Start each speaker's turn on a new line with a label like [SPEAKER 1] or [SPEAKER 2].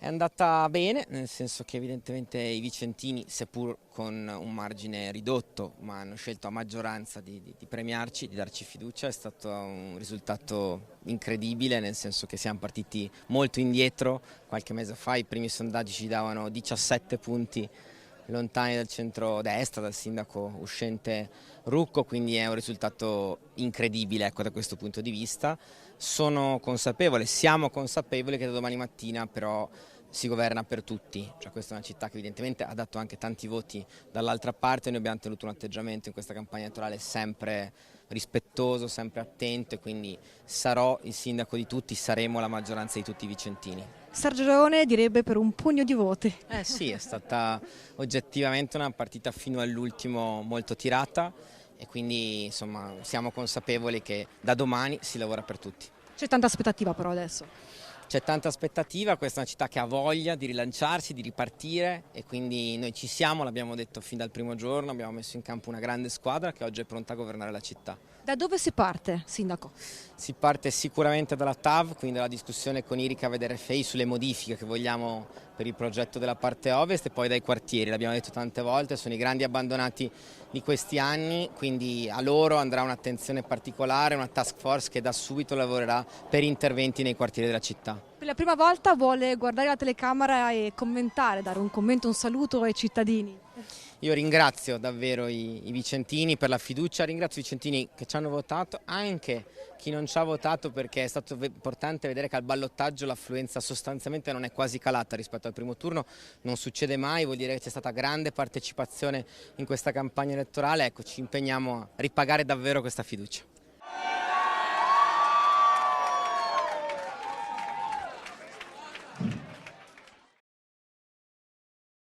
[SPEAKER 1] È andata bene, nel senso che evidentemente i vicentini, seppur con un margine ridotto, ma hanno scelto a maggioranza di premiarci, di darci fiducia. È stato un risultato incredibile, nel senso che siamo partiti molto indietro. Qualche mese fa i primi sondaggi ci davano 17 punti lontani dal centro-destra, dal sindaco uscente Rucco, quindi è un risultato incredibile, ecco, da questo punto di vista. Sono consapevole, siamo consapevoli che da domani mattina però si governa per tutti, cioè questa è una città che evidentemente ha dato anche tanti voti dall'altra parte. Noi abbiamo tenuto un atteggiamento in questa campagna elettorale sempre rispettoso, sempre attento, e quindi sarò il sindaco di tutti, saremo la maggioranza di tutti i vicentini.
[SPEAKER 2] Sergio Leone direbbe per un pugno di voti.
[SPEAKER 1] Eh sì, è stata oggettivamente una partita fino all'ultimo molto tirata, e quindi insomma siamo consapevoli che da domani si lavora per tutti.
[SPEAKER 2] C'è tanta aspettativa però adesso.
[SPEAKER 1] C'è tanta aspettativa, questa è una città che ha voglia di rilanciarsi, di ripartire, e quindi noi ci siamo, l'abbiamo detto fin dal primo giorno, abbiamo messo in campo una grande squadra che oggi è pronta a governare la città.
[SPEAKER 2] Da dove si parte, sindaco?
[SPEAKER 1] Si parte sicuramente dalla TAV, quindi dalla discussione con Irica ed RFI sulle modifiche che vogliamo per il progetto della parte ovest, e poi dai quartieri. L'abbiamo detto tante volte, sono i grandi abbandonati di questi anni, quindi a loro andrà un'attenzione particolare, una task force che da subito lavorerà per interventi nei quartieri della città.
[SPEAKER 2] Per la prima volta vuole guardare la telecamera e commentare, dare un commento, un saluto ai cittadini.
[SPEAKER 1] Io ringrazio davvero i vicentini per la fiducia, ringrazio i vicentini che ci hanno votato, anche chi non ci ha votato, perché è stato importante vedere che al ballottaggio l'affluenza sostanzialmente non è quasi calata rispetto al primo turno. Non succede mai, vuol dire che c'è stata grande partecipazione in questa campagna elettorale. Ecco, ci impegniamo a ripagare davvero questa fiducia.